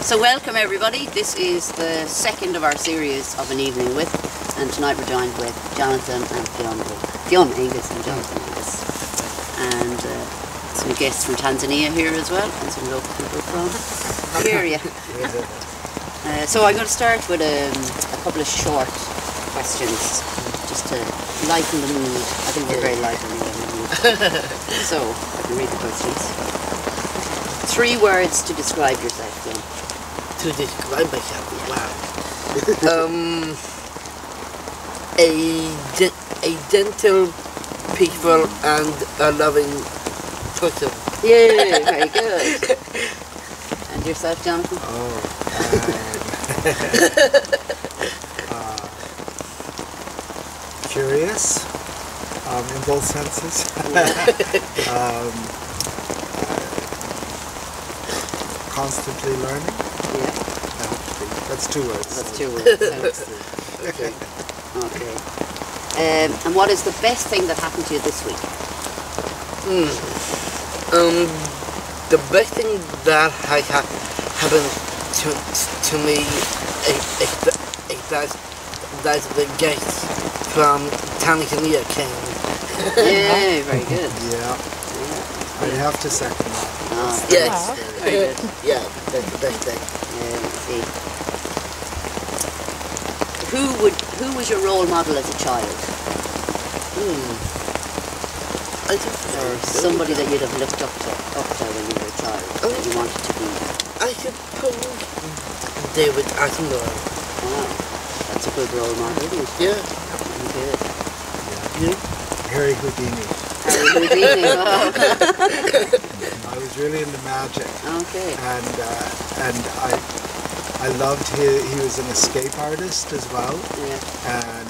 So welcome everybody. This is the second of our series of An Evening With, and tonight we're joined with Jonathan and Fionn, Angus and Jonathan Angus. And some guests from Tanzania here as well, and some local people from Nigeria. So I'm going to start with a couple of short questions, just to lighten the mood. I think we're very light on the mood. So, I can read the questions. 3 words to describe yourself, Fionn. To describe myself, wow. A gentle, peaceful, and a loving person. Yeah, very good. And yourself, Jonathan? Curious, in both senses. Constantly learning. Yeah. That's 2 words. That's 2 words. Okay. Okay. And what is the best thing that happened to you this week? The best thing that has happened to me is that the guests from Tanzania came. Yeah, very good. Yeah. I have to second that. Yes. Very good. Yeah, that's the best thing. Let's see. Who was your role model as a child? I think Or somebody that you'd have looked up to when you were a child, that you wanted to be? I suppose David Attenborough. Wow, that's a good role model, isn't it? Yeah. Very good. You? Harry Houdini. Harry Houdini. Oh. I was really into magic. Okay. And I loved he was an escape artist as well. Yeah. And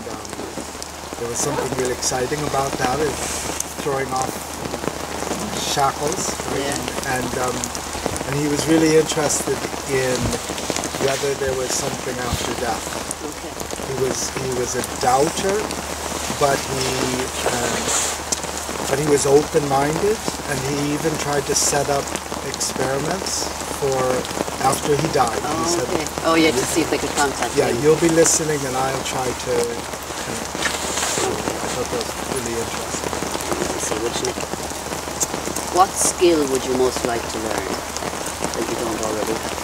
there was something really exciting about that, is throwing off shackles. Right? Yeah. And he was really interested in whether there was something after death. Okay. He was a doubter, but he was open-minded, and he even tried to set up experiments for after he died. Oh, He said, okay. Oh, yeah, to see if they could contact yeah, him. you'll be listening and I'll try to connect. So I thought that was really interesting. Let's see, what skill would you most like to learn that you don't already have?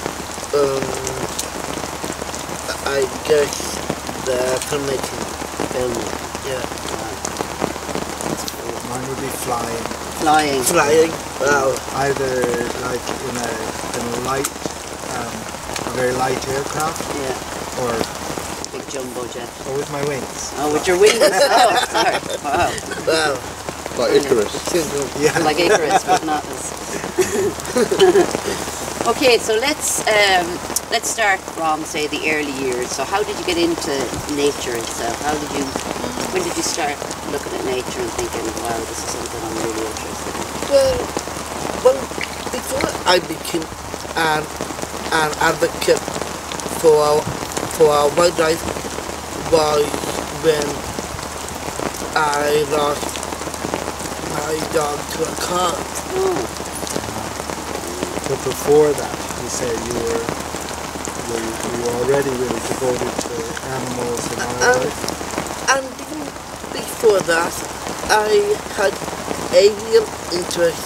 I guess the filmmaking. Filmmaking. Yeah. Mine would be flying. Flying. Flying. Wow. Either like in a light, a very light aircraft, Yeah. or Big jumbo jet. with my wings. Oh, with your wings. Oh, sorry. Wow. Wow. Like Icarus. Yeah. Like Icarus, but not as. Okay, so let's start from, say, the early years. So how did you get into nature itself? When did you start looking at nature and thinking, wow, this is something I'm really interested in? Well, before I became an advocate for wildlife was when I lost my dog to a car. Oh, But before that, you say you were already really devoted to animals and wildlife. And even before that, I had a real interest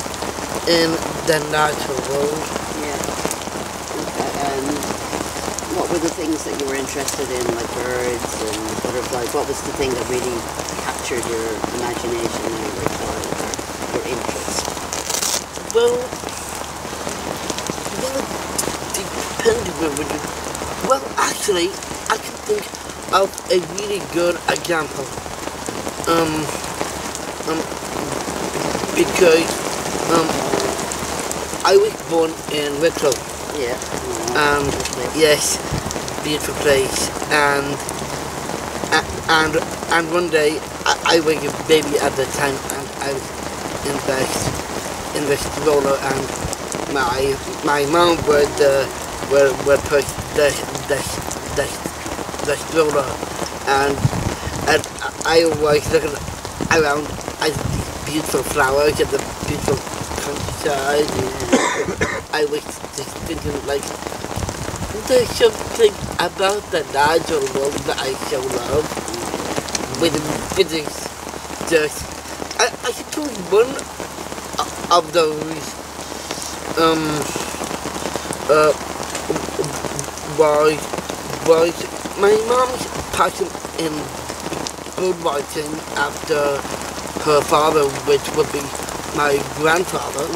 in the natural world. yeah. Okay, and what were the things that you were interested in, like birds and butterflies? What was the thing that really captured your imagination when you were a child, or your interest? Well, well, actually, I can think of a really good example. Because I was born in Wicklow. Yeah. And yes, beautiful place. And one day I was a baby at the time, and I was in the stroller, and my mom would push the stroller, and I was looking around at these beautiful flowers and the beautiful countryside. I was just thinking, like, there's something about the natural world that I so love. With it's just, I suppose one of those was my mom's passion in bird watching after her father, which would be my grandfather,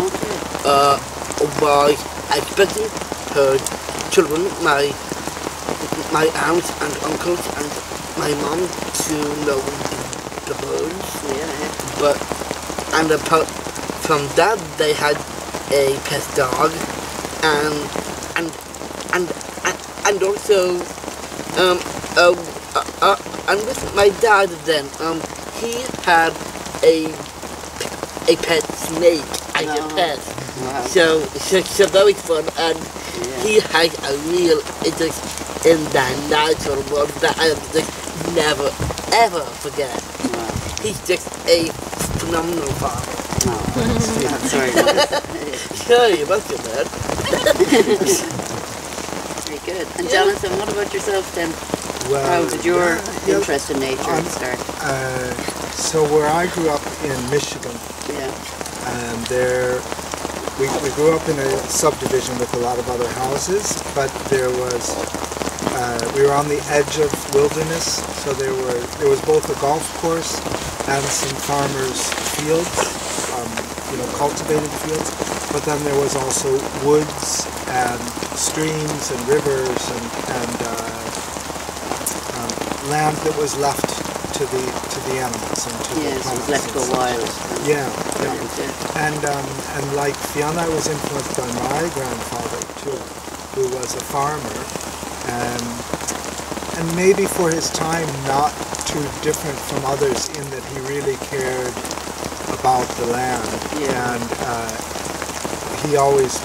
was expecting her children, my aunts and uncles and my mom to know the birds. But and apart from that, they had a pet dog, and also and with my dad then he had a pet snake as a pet. Wow. So that was fun, and he had a real interest in the natural world that I just never ever forget. Wow. He's just a phenomenal father. That's very nice. Yeah, you're welcome, man. Very good. And Jonathan, what about yourself then? Well, How did your interest in nature start? So where I grew up in Michigan, and there we grew up in a subdivision with a lot of other houses, but there was we were on the edge of wilderness, so there was both a golf course and some farmers' fields, cultivated fields, but then there was also woods and streams and rivers and land that was left to the animals and to the Yes, it plants. was left to go wild. Yeah. And like Fionn, I was influenced by my grandfather too, who was a farmer, and maybe for his time not too different from others in that he really cared about the land, and he always,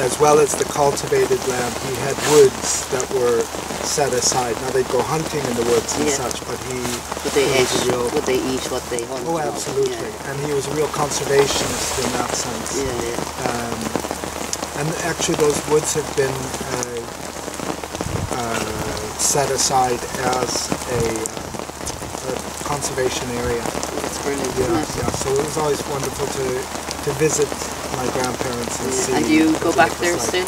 as well as the cultivated land, he had woods that were set aside. Now they'd go hunting in the woods and such, but would they eat what they hunted? Oh, absolutely. And he was a real conservationist in that sense. And actually those woods have been set aside as a conservation area. That's brilliant. Yeah. So it was always wonderful to visit my grandparents and see. And you go back there still?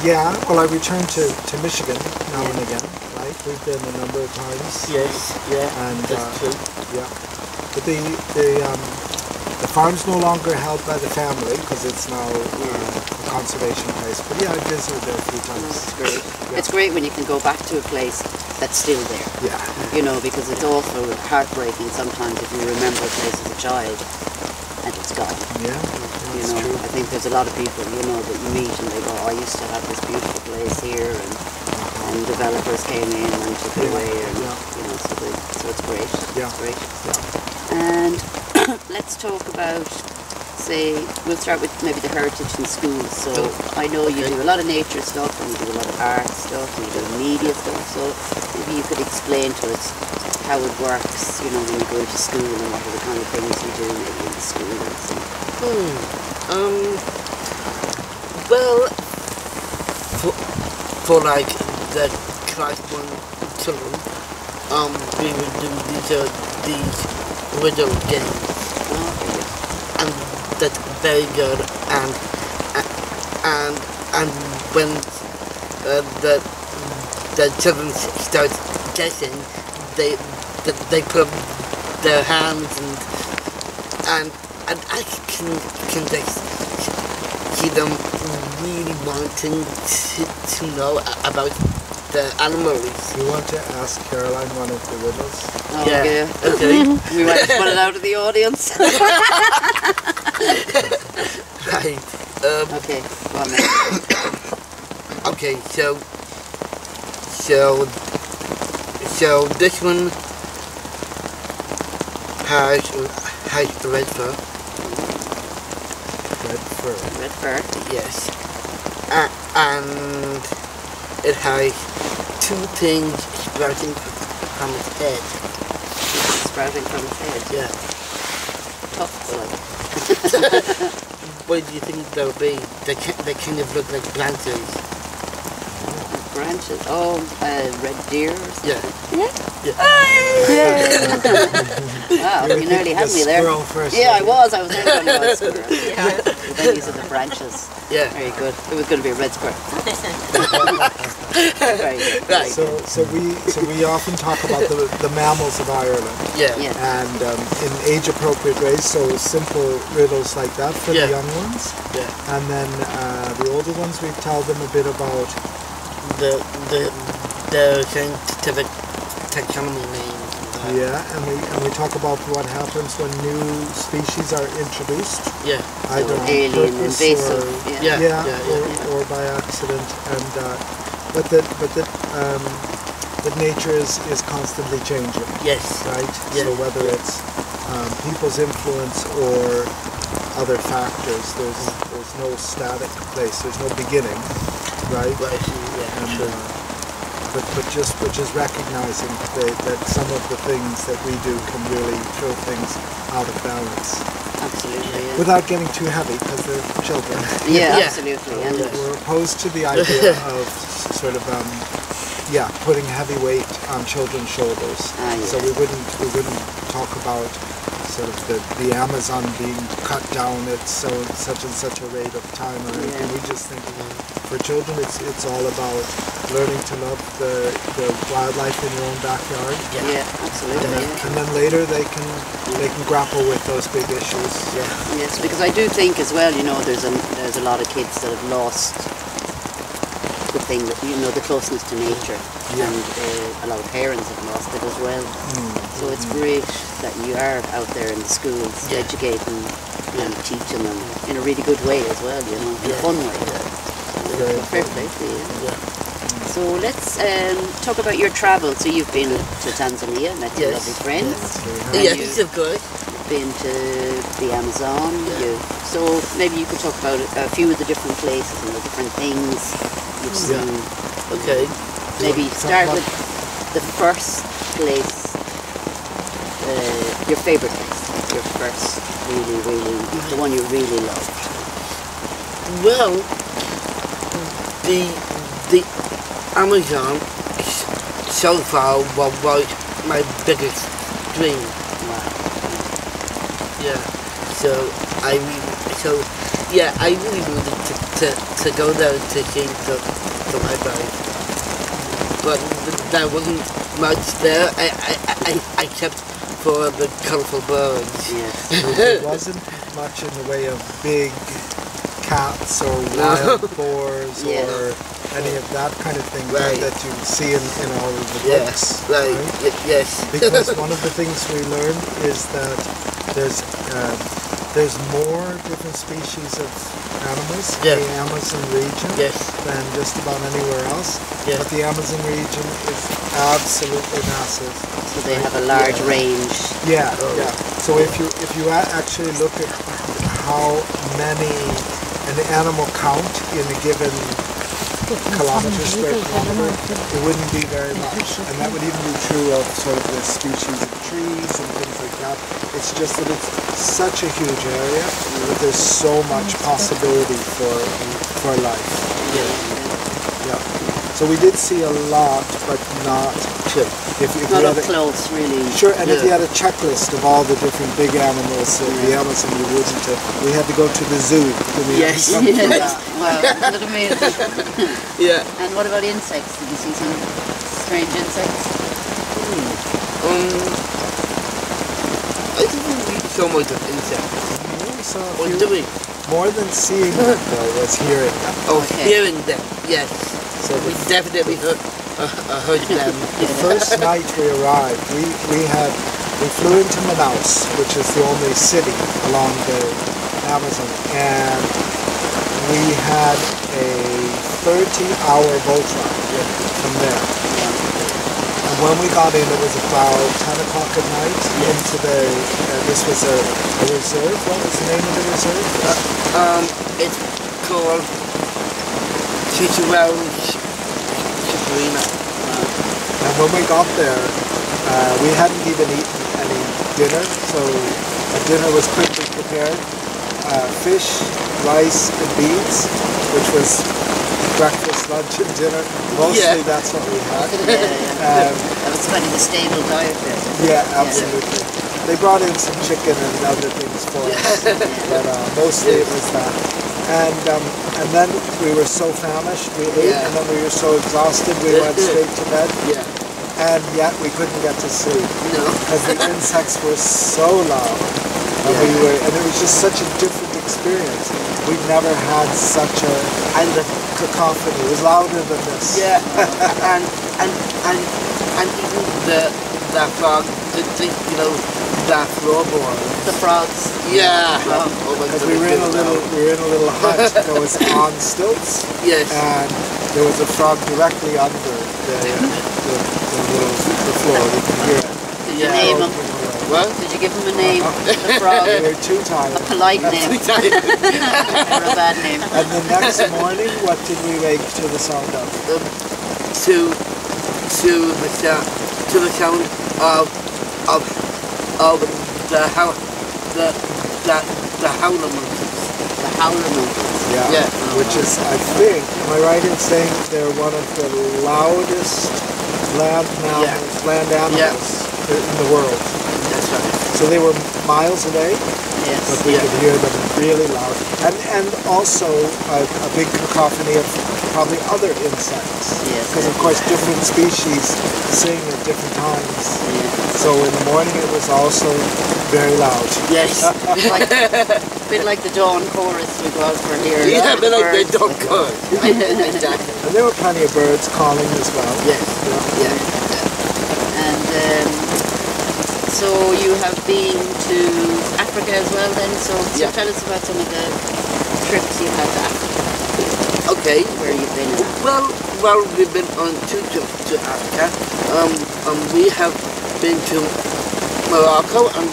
Yeah, well I return to Michigan now and again, right? We've been a number of times. Yes, and that's true. Yeah. But the farm's no longer held by the family because it's now a conservation place. But yeah, I visited there a few times. That's great. It's great when you can go back to a place that's still there. Yeah. Because it's awful heartbreaking sometimes if you remember a place as a child and it's gone. Yeah. True. I think there's a lot of people, that you meet and they go, I used to have this beautiful place here, and developers came in and took it away, and so it's great. Yeah. It's great. And let's talk about, say, we'll start with maybe the heritage in schools. So I know you do a lot of nature stuff, and you do a lot of art stuff, and you do media stuff. So maybe you could explain to us how it works, when you go to school, and what are the kind of things you do maybe in the school and so. Well, for like the class 1 children, we would do these riddle games, and that's very good. And when the children start guessing, they put up their hands and I can just see them really wanting to know about the animals. You want to ask Caroline one of the riddles? Oh, yeah. Okay. We might put it out of the audience. Right. Okay, go on then. Okay, so this one has red fur. Red fur. Yes. And it has 2 things sprouting from its head. Sprouting from its head. Yeah. Tough, like. What do you think they'll be? They kind of look like branches. branches. Oh, red deer or something. Yeah. Wow, you nearly had me there. First, Yeah, I was nearly going to go squirrel. Yeah. But then these are the branches. Yeah. Very good. It was going to be a red squirrel. Very good. Right. So we often talk about the mammals of Ireland. Yeah. Yeah. And in age-appropriate ways, so simple riddles like that for the young ones. Yeah. And then the older ones, we tell them a bit about The scientific taxonomy name. and we talk about what happens when new species are introduced, Yeah. either on Alien, purpose invasive. or Yeah. or by accident, and but that nature is constantly changing. Yes. Right? Yeah. So whether it's people's influence or other factors, there's no static place, there's no beginning, right? Right. Yeah. And, Sure. but just recognizing that some of the things that we do can really throw things out of balance Absolutely. Yeah. without getting too heavy because they're children. Yeah, Yeah. absolutely. And We're opposed to the idea of sort of putting heavy weight on children's shoulders. So we wouldn't talk about sort of the Amazon being cut down at such and such a rate of time or anything. We just think for children it's all about learning to love the wildlife in your own backyard. yeah, absolutely. Yeah. And then later they can grapple with those big issues. Yes, because I do think as well, you know, there's a lot of kids that have lost the thing that, you know, the closeness to nature, and a lot of parents have lost it as well. So it's great that you are out there in the schools educating and teaching them in a really good way as well, you know, in a fun way. Fair play to you. Yeah. So let's talk about your travel. So you've been to Tanzania, met some lovely friends. Yes, of course. Been to the Amazon. So maybe you could talk about a few of the different places and the different things you've seen. Okay. Maybe start with the first place, your favourite place, your first really, the one you really loved. Well, the Amazon so far was my biggest dream. Wow. Yeah. So I really wanted to go there to see the library, but there wasn't much there. I kept for the colourful birds. Yes. There wasn't much in the way of big cats or wild boars or any of that kind of thing that you see in all of the books. Right. Yes. Because one of the things we learned is that there's more different species of animals in the Amazon region than just about anywhere else. But the Amazon region is absolutely massive. So they have a large range. Yeah. So if you actually look at how many an animal count in a given square kilometer, it wouldn't be very much. And that would even be true of sort of the species of trees and things like that. It's just that it's such a huge area that there's so much possibility for life. Yeah. So we did see a lot, but not Not up close, really. Sure, and if you had a checklist of all the different big animals of the Amazon, you wouldn't. We had to go to the zoo. Yes. Wow, that's amazing. Yeah. And what about insects? Did you see some strange insects? I didn't read so much of insects. We saw a Or few. do we? More than seeing them, though, was hearing them. Oh, Okay. hearing them. Yes. So We definitely heard them. the first night we arrived, we flew into Manaus, which is the only city along the Amazon, and we had a 30-hour boat ride from there. And when we got in, it was about 10 o'clock at night into this was a reserve. What was the name of the reserve? It's called Chihuahua. And when we got there, we hadn't even eaten any dinner, so our dinner was quickly prepared. Fish, rice, and beans, which was breakfast, lunch, and dinner. Mostly that's what we had. That was kind of the stable diet there. Yeah, absolutely. They brought in some chicken and other things for us, but mostly it was that. And then we were so famished, we ate, and then we were so exhausted, we went straight to bed. And yet we couldn't get to sleep because the insects were so loud, and it was just such a different experience. We've never had such a cacophony. It was louder than this. Yeah, and even the frog, that floorboard. The frogs. Yeah. Because we were in a little hut that was on stilts. Yes. And there was a frog directly under the floor. You can hear it. Did you name him? What? Did you give him a name? The frog. We were too tired. A polite name. Or a bad name. And the next morning, what did we wake to the sound of? To the sound of the howler monkeys. The howler monkeys. Yeah. Which is, I think, am I right in saying they're one of the loudest land animals in the world? That's right. So they were miles away, but we could hear them really loud. And also a big cacophony of probably other insects. Because of course different species sing at different times. So in the morning it was also very loud. Yes. A bit like the dawn chorus we go out for here. Yeah, a bit like the dawn chorus. Exactly. And there were plenty of birds calling as well. Yes. And so you have been to Africa as well then, so tell us about some of the trips you've had to Africa. Okay. Where you've been in Africa. Well, we've been on 2 trips to Africa. We have been to Morocco and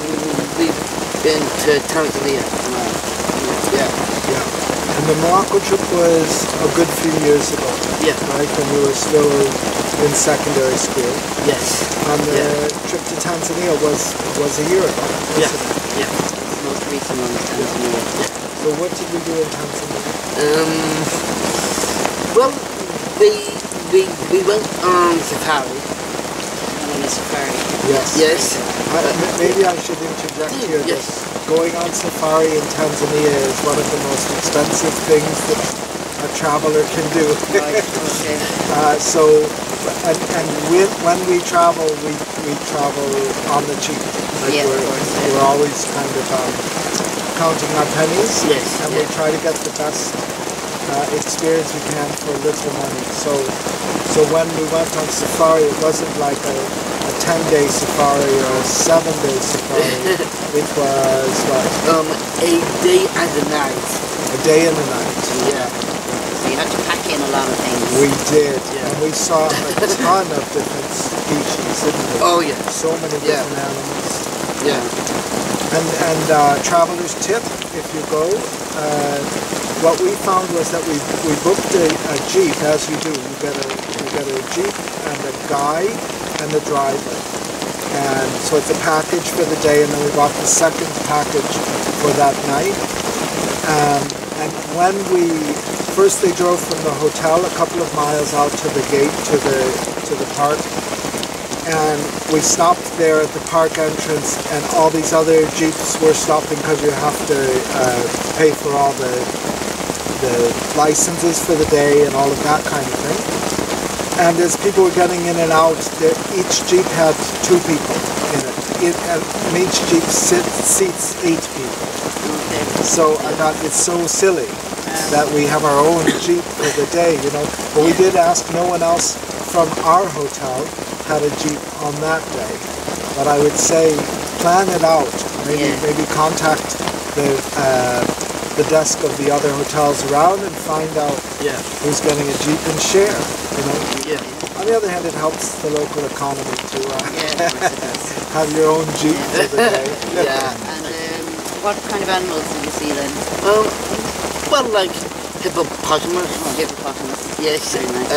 we've been to Tanzania. And the Morocco trip was a good few years ago. Right, when we were still in secondary school. Yes. And the trip to Tanzania was a year ago. Yeah. The most recent one was Tanzania. So what did we do in Tanzania? Well, we went on safari. On a safari. Yes. Maybe I should interject here that going on safari in Tanzania is one of the most expensive things that a traveler can do. Right, okay. When we travel, we travel on the cheap. We're always kind of counting our pennies, and we try to get the best experience we can for little money. So when we went on safari, it wasn't like a 10-day safari or a 7-day safari. It was what? A day and a night. A day and a night. So you had to pack in a lot of things. We did, and we saw a ton of different species, didn't we? Oh yeah. So many different animals. Yeah. And traveler's tip, if you go, what we found was that we booked a Jeep, as you do. You get a Jeep and a guide and a driver. And so it's a package for the day, and then we bought the second package for that night. And when first they drove from the hotel a couple of miles out to the gate to the park, and we stopped there at the park entrance, and all these other Jeeps were stopping because you have to pay for all the licenses for the day and all of that kind of thing. And as people were getting in and out, each Jeep had 2 people in it. And each Jeep seats 8 people. So I thought it's so silly that we have our own Jeep for the day, But we did ask, no one else from our hotel had a Jeep on that day. But I would say, plan it out. Maybe contact the desk of the other hotels around and find out who's getting a Jeep and share, On the other hand, it helps the local economy to have your own Jeep for the day. And what kind of animals did you see then? Well, like hippopotamus. Oh, hippopotamus. Yes. Very nice.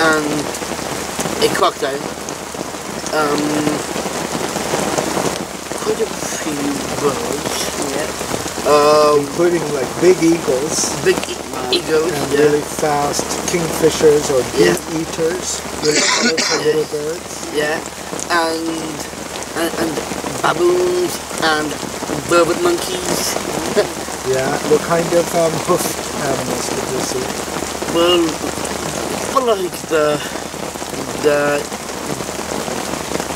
And a crocodile. Quite a few birds. Including like big eagles. eagles, and really fast kingfishers or bee eaters, really colorful little birds. Yeah, and baboons and vervet monkeys. Yeah, what kind of hoofed animals did you see? Well, like the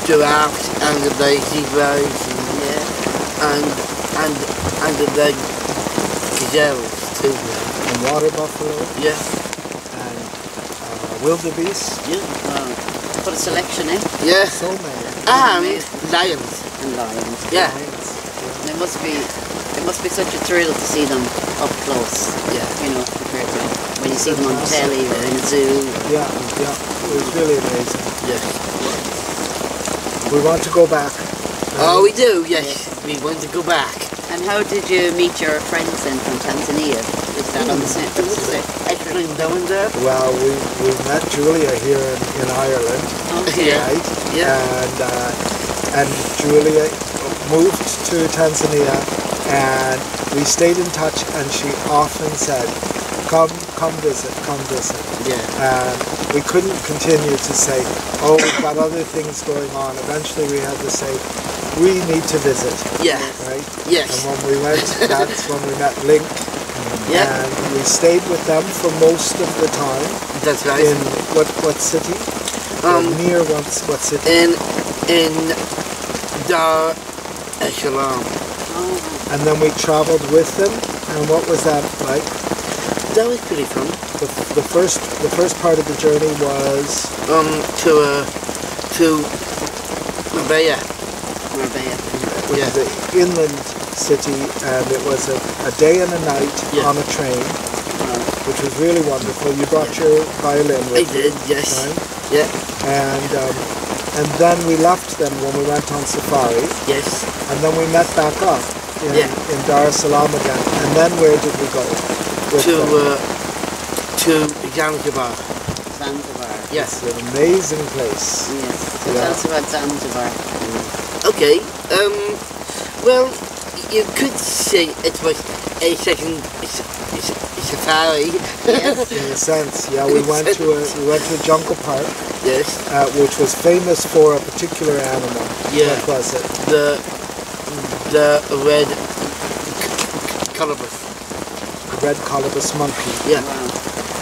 giraffes and the zebras and the gazelles too. And water buffalo? Yeah. And wildebeest? Yeah. Wow. What a selection, eh? Yeah. So many. And lions. And lions. Yeah. And it must be such a thrill to see them up close. Yeah. You know, compared to when you see them on telly or in a zoo. Yeah, it was really amazing. Yes. We want to go back. Oh, we do, yes. We want to go back. And how did you meet your friends then from Tanzania? Is that on the same? Excellent down there. Well, we met Julia here in Ireland, Okay. right? Yeah. And Julia moved to Tanzania, and we stayed in touch. And she often said, "Come visit, come visit." Yeah. And we couldn't continue to say, "Oh, we've got other things going on." Eventually, we had to say, "We need to visit." Yeah. Right. Yes. And when we went, that's when we met Link. Yeah. And we stayed with them for most of the time. That's right. In what city? Near what city? In Dar es Salaam. Oh. And then we traveled with them. And what was that like? That was pretty fun. The first part of the journey was to Marbella. which is an inland city, and it was a day and a night on a train, which was really wonderful. You brought your violin with you. I did, yes. Right? Yeah. And then we left them when we went on safari, Yes. and then we met back up in Dar es Salaam again. And then where did we go? To Zanzibar. Zanzibar. Yes. It's an amazing place. Yes. So tell us about Zanzibar. Okay. Well, you could say it was a second safari. Yes. In a sense, yeah. We went to a jungle park, Yes. which was famous for a particular animal. Yeah. What was it? The red colobus. The red colobus monkey. Yeah. Wow.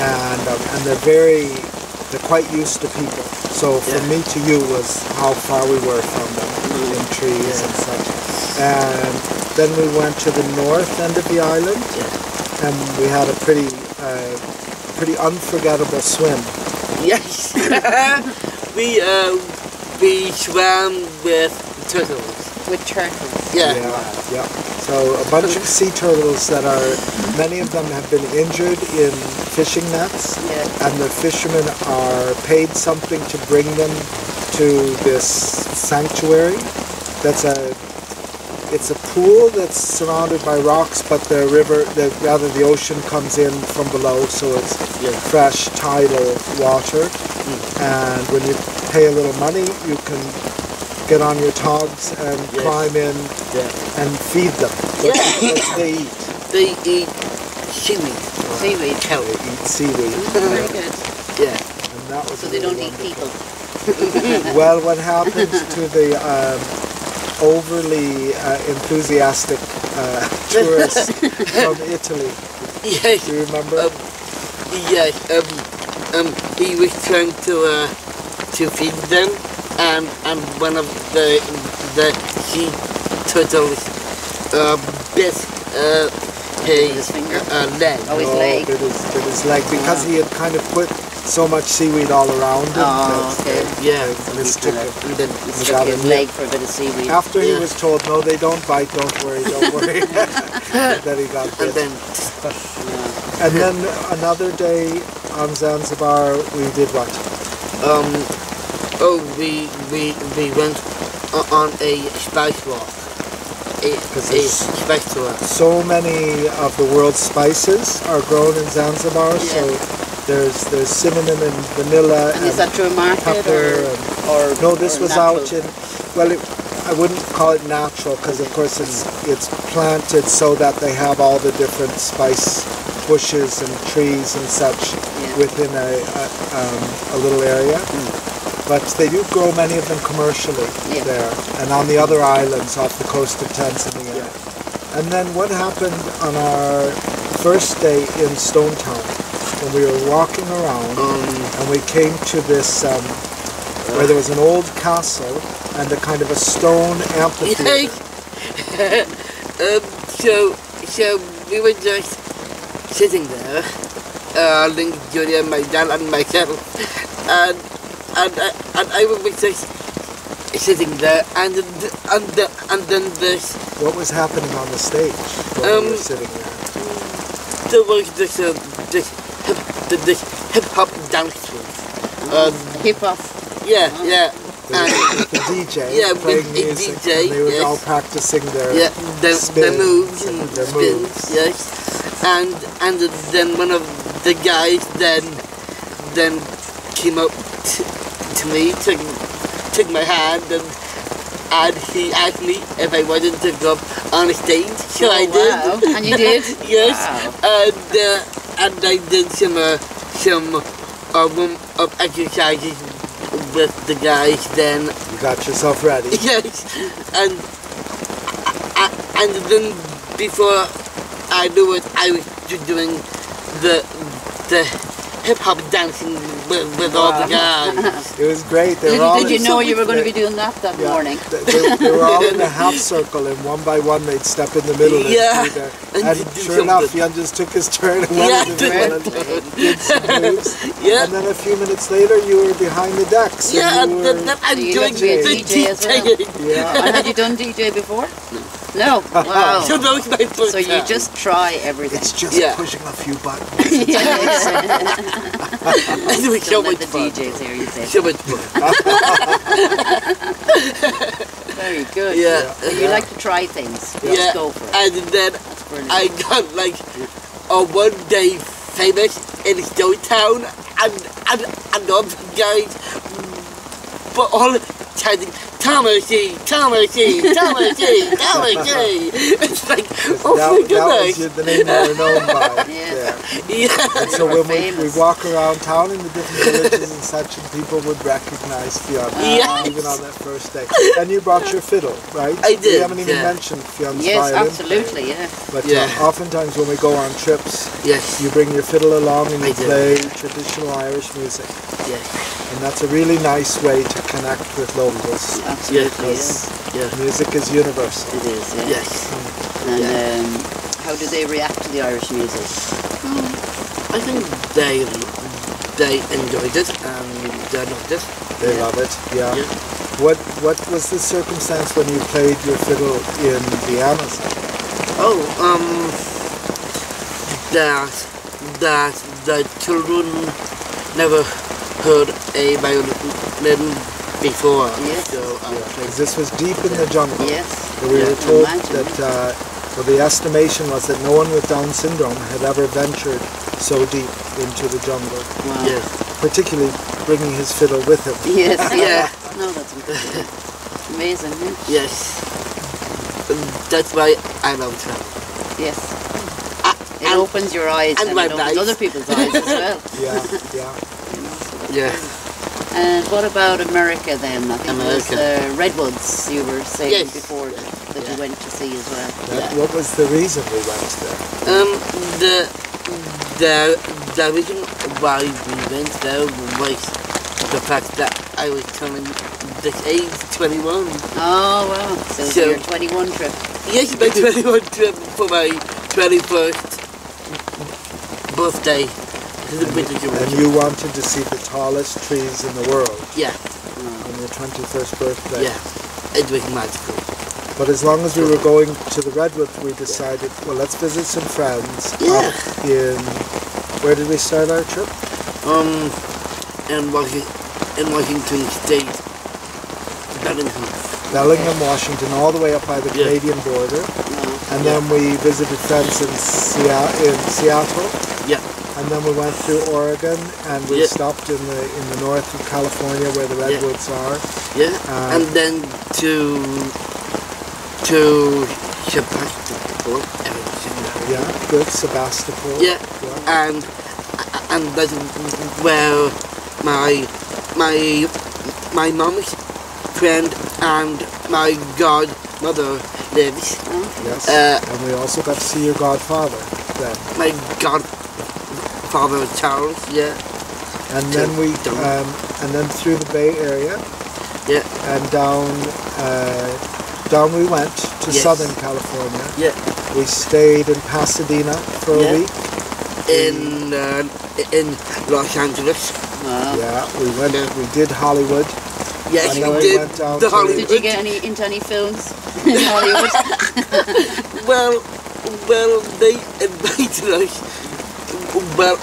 And they're quite used to people. So from me to you was how far we were from them in trees and such. And then we went to the north end of the island, and we had a pretty unforgettable swim. Yes. we swam with turtles. With turtles. Yeah. Yeah. So a bunch of sea turtles many of them have been injured in fishing nets, and the fishermen are paid something to bring them to this sanctuary. It's a pool that's surrounded by rocks, but the ocean comes in from below, so it's fresh tidal water. And when you pay a little money, you can get on your togs and climb in and feed them. What do they eat? They eat seaweed. Seaweed. They eat seaweed. Very good. Yeah. And that was So they don't eat people. Well, what happened to the overly enthusiastic tourists from Italy? Yes. Do you remember? Yes. He was trying to feed them, and one of the sea turtles bit his finger? leg. Oh, his leg. Bit his leg, because he had kind of put so much seaweed all around him. Oh, okay. Yeah. Mistook him. And then Stuck his leg for a bit of seaweed. After he was told, no, they don't bite, don't worry. Then he got bit. And then another day on Zanzibar, we did what? We went on a spice walk. Spice tour. So many of the world's spices are grown in Zanzibar, so there's cinnamon and vanilla And is that through a market pepper. or No, this was natural? out in, well, I wouldn't call it natural, because of course it's planted so that they have all the different spice bushes and trees and such within a little area. But they do grow many of them commercially there, and on the other islands off the coast of Tanzania. And then what happened on our first day in Stonetown, when we were walking around, and we came to this, where there was an old castle and a kind of a stone amphitheater. So we were just sitting there, Link, Julia, my dad, and myself, and I was just sitting there, and then this. What was happening on the stage while we were sitting there? There was this hip hop dance. Hip hop. Yeah. The DJ playing music, DJ, and they were all practicing their moves and their spins, moves. yes. And then one of the guys then came up to me, took my hand, and he asked me if I wanted to go up on a stage. So I did. Wow. And you did? Yes. Wow. And I did some warm-up exercises with the guys then. You got yourself ready. Yes. And then before I knew it, I was just doing the hip-hop dancing with all the guys. It was great. Did you know you were going to be doing that morning? They were all in a half circle, and one by one they'd step in the middle. And sure enough, Fionn just took his turn and went into the did some moves. And then a few minutes later, you were behind the decks. I'm doing the DJ as well. Yeah. And had you done DJ before? No. Wow. So that was my first So you time. just try everything. It's just pushing a few buttons. It was so Don't let much the fun. DJs hear you say. So much fun. Very good. Yeah. So you like to try things. Just go for it. And then That's brilliant. I got like a one day famous in Stonetown, and all the guys were all chanting Thomasy, Thomasy, Thomasy, Thomasy. It's like, oh my goodness. That was the name you were known by. Yeah. And so when we walk around town in the different villages and such, and people would recognize Fionn, even on that first day. And you brought your fiddle, right? I did. We haven't even mentioned Fionn's violin. Yes, absolutely, yeah. But oftentimes when we go on trips, you bring your fiddle along and you play traditional Irish music. Yes. And that's a really nice way to connect with locals. Absolutely, Music is universal. It is, yeah. Yes. And how do they react to the Irish music? I think they enjoyed it and they loved it. They love it, yeah. What was the circumstance when you played your fiddle in Vienna? That the children never heard a violin before. Yes. So Because this was deep in the jungle. Yes. We were told that the estimation was that no one with Down syndrome had ever ventured so deep into the jungle. Wow. Yes. Particularly bringing his fiddle with him. Yes. Yeah. No, that's incredible. Amazing, Yes. That's why I love travel. Yes. It opens your eyes and it opens other people's eyes as well. Yeah. And what about America then? I think it was Redwoods you were saying before that you went to see as well. What was the reason we went there? The reason why we went there was the fact that I was turning this age, 21. Oh wow! So your 21 trip. Yes, my 21 trip for my 21st birthday. And you wanted to see the tallest trees in the world. Yeah. On your 21st birthday. Yeah. It was magical. But as long as we were going to the Redwoods, we decided, well, let's visit some friends up in, where did we start our trip? In Washington State, Bellingham, Washington, all the way up by the Canadian border. And then we visited friends in Seattle. Yeah. And then we went through Oregon, and we stopped in the north of California where the redwoods are. Yeah. And then to Sebastopol, everything. Yeah, good, Sebastopol. Yeah, and that's where my mom's friend and my godmother lives. Yes, and we also got to see your godfather then. My godfather Charles, yeah. And then and then through the Bay Area. Yeah. And down we went to Southern California. Yeah. We stayed in Pasadena for a week. In Los Angeles. Wow. Yeah, we went. We did Hollywood. Yes, and we then did. Went down The to Hollywood. Did you get into any films in Hollywood? well, they invited us. Well,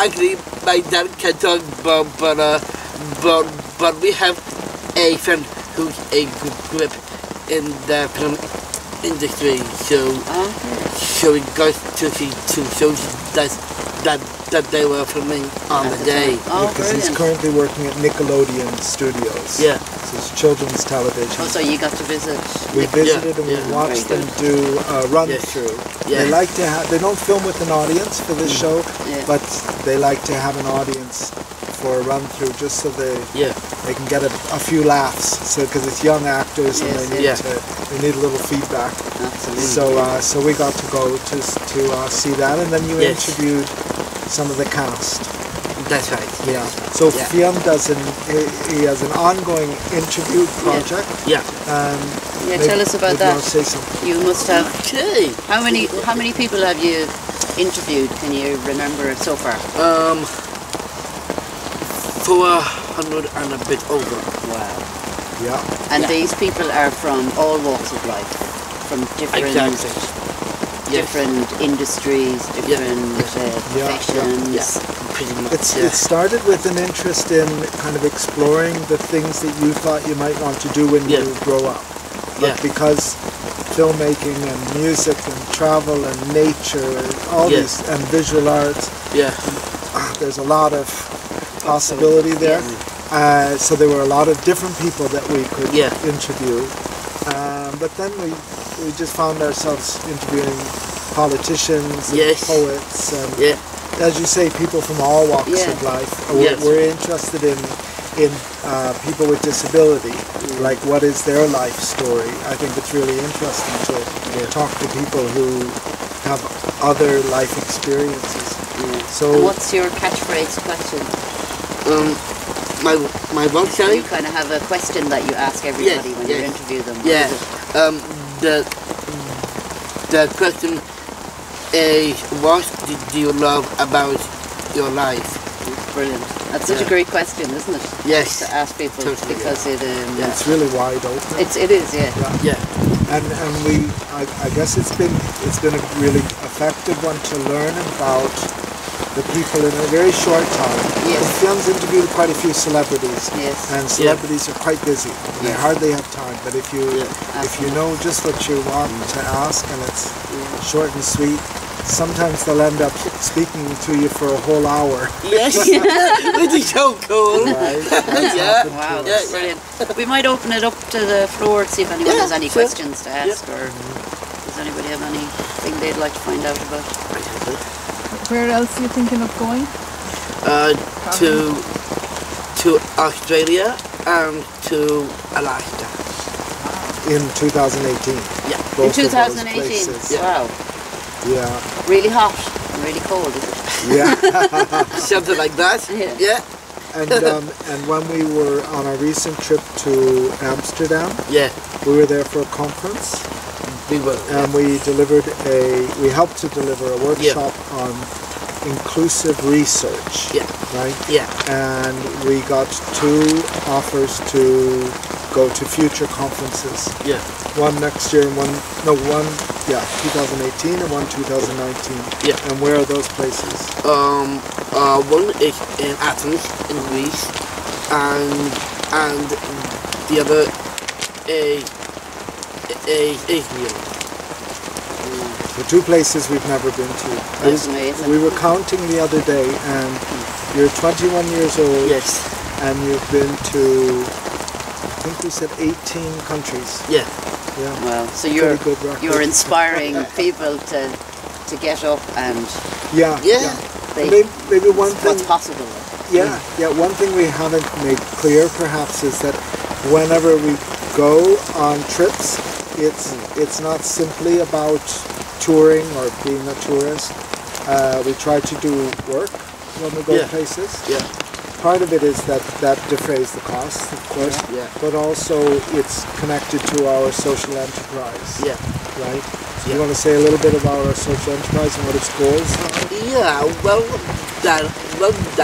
actually, my dad can talk, but we have a friend who's a grip in the film industry, so we got to see two shows that they were filming on the day. Oh, because he's brilliant. currently working at Nickelodeon Studios. Yeah. So it's children's television. Oh, so you got to visit. We visited and we yeah. watched Very them do a run Yes. through. Yes. They like to have. They don't film with an audience for this show, Yeah. but they like to have an audience for a run through, just so they can get a few laughs. So because it's young actors and Yes, they need yeah. they need a little feedback. Absolutely. So we got to go to see that, and then you Yes. interviewed some of the cast. That's right. Yeah. So Yeah. Fionn he has an ongoing interview project. Yeah. Yeah, tell us about maybe that. You want to say something? You must have. Okay. How many people have you interviewed? Can you remember so far? 400 and a bit over. Wow. Yeah. And Yeah. these people are from all walks of life, from different different industries, different professions. Yeah. Pretty much. It started with an interest in kind of exploring the things that you thought you might want to do when you grow up. But because filmmaking and music and travel and nature and all these and visual arts, there's a lot of possibility there. So there were a lot of different people that we could interview. But then we just found ourselves interviewing politicians and poets and, as you say, people from all walks of life. We're interested in people with disability, like what is their life story. I think it's really interesting to talk to people who have other life experiences. So and what's your catchphrase question? My one You kind of have a question that you ask everybody when you interview them. Yeah. The question is, what do you love about your life? Brilliant. That's such a great question, isn't it? Yes. To ask people because it's really wide open. It is, yeah. And I guess it's been a really effective one to learn about the people in a very short time. Yes. Fionn's interviewed quite a few celebrities, and celebrities are quite busy. They hardly have time. But if you know just what you want to ask, and it's short and sweet, sometimes they'll end up speaking to you for a whole hour. Yes, which is so cool. Right? Wow, that's brilliant. We might open it up to the floor to see if anyone has any questions to ask, or does anybody have anything they'd like to find out about? Where else are you thinking of going? To Australia and to Alaska. In 2018. Yeah. In Both of those 2018. places. Wow. Yeah. Really hot and really cold, is it? Yeah. Something like that. Yeah. And when we were on our recent trip to Amsterdam, we were there for a conference. We were. And we helped to deliver a workshop on inclusive research. Yeah. Right? Yeah. And we got 2 offers to go to future conferences. Yeah. One next year and one 2018 and one 2019. Yeah. And where are those places? One is in Athens, in Greece, and the other is Israel. The 2 places we've never been to. That's amazing. We were counting the other day, and you're 21 years old. Yes. And you've been to, I think we said 18 countries. Yeah. Yeah. Well, so Pretty good record. you're inspiring people to get up and Yeah. Yeah. they, Maybe one thing. what's possible. Yeah, one thing we haven't made clear perhaps is that whenever we go on trips, it's not simply about touring or being a tourist. We try to do work when we go places. Yeah. Part of it is that defrays the costs, of course, but also it's connected to our social enterprise. Yeah. Right? So you want to say a little bit about our social enterprise and what its goals are? Yeah, well, that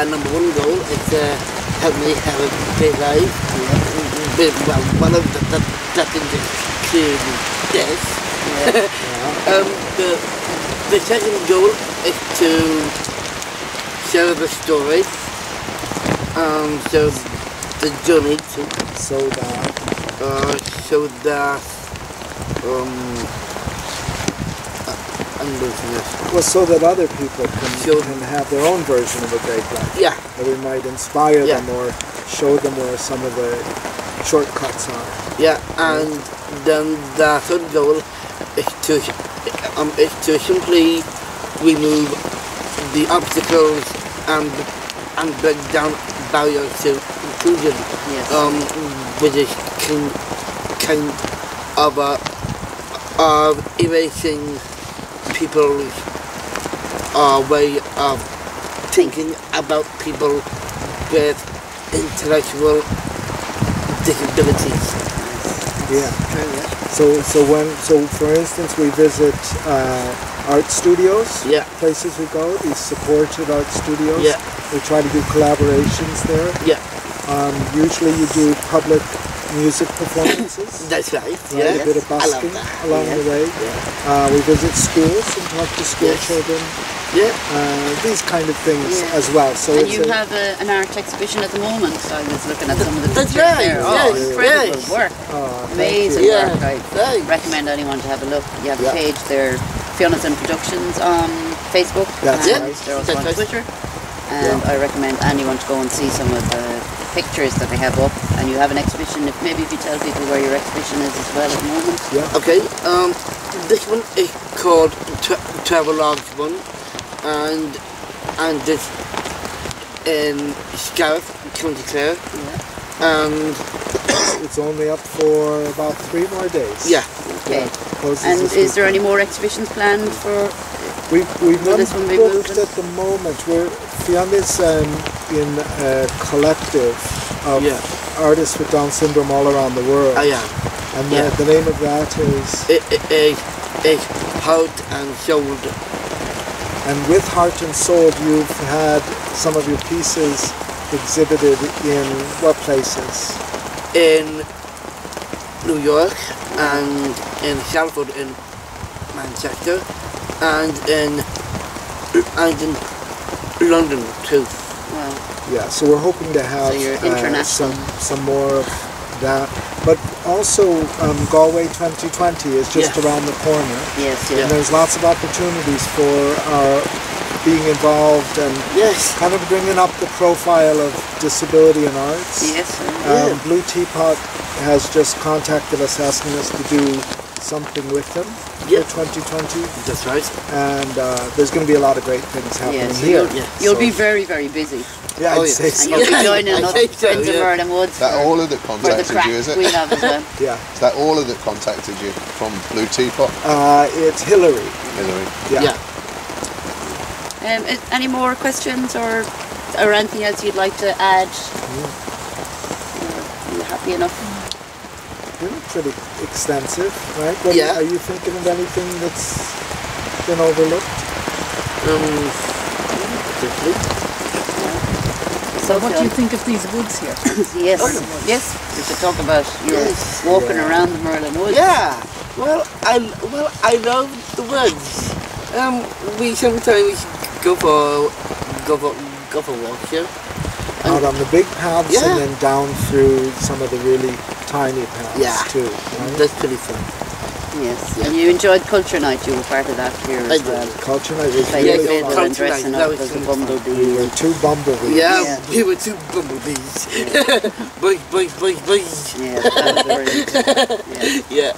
number one goal is to help me have a great life. Well, one of that things is clearly this. The second goal is to share the story, share the journey too. So that I'm losing it. Well, so that other people can have their own version of a great life. Yeah. That we might inspire them or show them where some of the shortcuts are. Yeah, and then the third goal is to simply remove the obstacles and break down barriers to inclusion. Yes. Which is kind of erasing people's way of thinking about people with intellectual disabilities. Yeah. So for instance, we visit art studios. Yeah. Places we go, these supported art studios. Yeah. We try to do collaborations there. Yeah. Usually you do public music performances. That's right. Right? A bit of busking along the way. We visit schools and talk to school children. Yeah. These kind of things as well. So and you have an art exhibition at the moment. I was looking at some of the That's pictures right. there. Oh, incredible work. Amazing work. I recommend anyone to have a look. You have a page there, Fionnathan Productions on Facebook. That's and right. they're also on Twitter. And I recommend anyone to go and see some of the pictures that they have up. And you have an exhibition. Maybe if you tell people where your exhibition is as well at the moment. Yeah. Okay. This one is called Travelogues One, and this in Scariff, County Clare. Yeah. And it's only up for about 3 more days. Yeah. Okay. And is there any more exhibitions planned for? We've none this one be booked moving? at the moment. Fionn is in a collective of artists with Down syndrome all around the world. And the name of that is? It's Heart and Soul. And with Heart and Soul, you've had some of your pieces exhibited in what places? In New York and in Salford in Manchester and in London too. Wow. Yeah, so we're hoping to have some more of that. But also Galway 2020 is just around the corner. Yes, And there's lots of opportunities for being involved and kind of bringing up the profile of disability in arts. Yes. Blue Teapot has just contacted us asking us to do something with them for 2020. That's right. And there's going to be a lot of great things happening so here. You'll be very, very busy. Yeah, I'd say so. And you'll be joining other friends of Merlin Woods. Is that all of that For the contacted crack you, is it? we have as well. Yeah. Is that all of that contacted you from Blue Teapot? It's Hillary. Hillary. Yeah. Any more questions or anything else you'd like to add? Are you happy enough? Pretty extensive, right? Are you thinking of anything that's been overlooked? So what do you think of these woods here? Yes. We should talk about your walking around the Merlin Woods. Yeah. Well, I love the woods. We sometimes go for walks here. Out on the big paths and then down through some of the really tiny paths too. Right? That's pretty fun. Yes. And you enjoyed Culture Night. You were part of that here as well. Culture Night was Playing really fiddle fun. and dressing up as a bumblebee. We were 2 bumblebees. Yeah, we were 2 bumblebees. Boys. Yeah, that was brilliant. Yeah.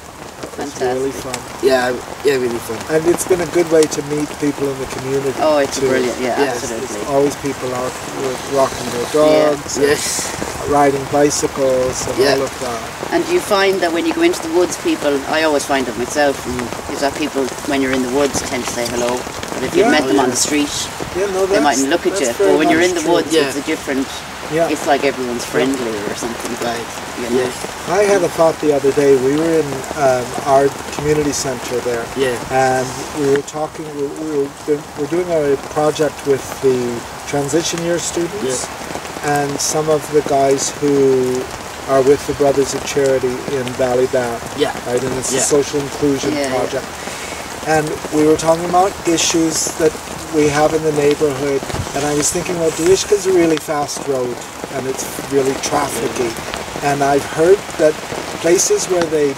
It's really Fantastic. fun. Yeah, really fun. And it's been a good way to meet people in the community. Oh, it's too. brilliant. Yeah, Yes, absolutely. There's always people out with walking their dogs, and Yes. riding bicycles, and Yeah. all of that. And do you find that when you go into the woods, people, I always find it myself, is that people, when you're in the woods, tend to say hello. But if you've Yeah. met them on the street, Yeah, no, they mightn't look at you. that's very But when you're much in the true. woods, Yeah. it's a different, Yeah. it's like everyone's friendly or something. Right. You know? Yes. I had a thought the other day. We were in our community centre there, Yeah. and we were talking. We're doing a project with the transition year students, and some of the guys who are with the Brothers of Charity in Ballyban. Yeah. Right, and it's a Yeah. social inclusion Yeah, yeah. project. And we were talking about issues that we have in the neighbourhood, and I was thinking about Duishka's a really fast road, and it's really trafficy. And I've heard that places where they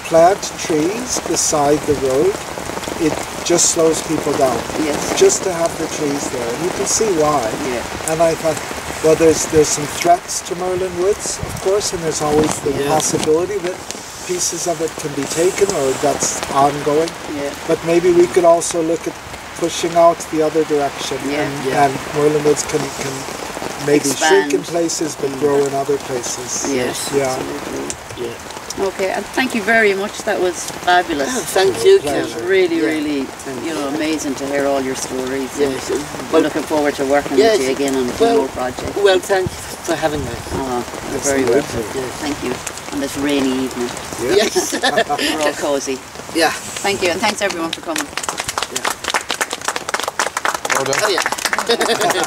plant trees beside the road, it just slows people down. Yes. Just to have the trees there, and you can see why. Yeah. And I thought, well, there's some threats to Merlin Woods, of course, and there's always the possibility that pieces of it can be taken, or that's ongoing. Yeah. But maybe we could also look at pushing out the other direction, Yeah. and Merlin Woods can maybe shrink in Expand. places but grow in other places. Yes. Yeah. Absolutely. Yeah. Okay, and thank you very much. That was fabulous. Oh, thank you, Pleasure. Karen. Really, Yeah. really, amazing to hear all your stories. Yes. I'm looking forward to working Yes. with you again on a few more projects. Well, thanks for having me. Oh, you're very welcome. Yes. Thank you. On this rainy evening. Yes. We're all cosy. Yeah. Thank you, and thanks everyone for coming. Well done. Oh, yeah.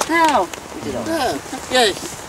Now, we did all. Oh, yes.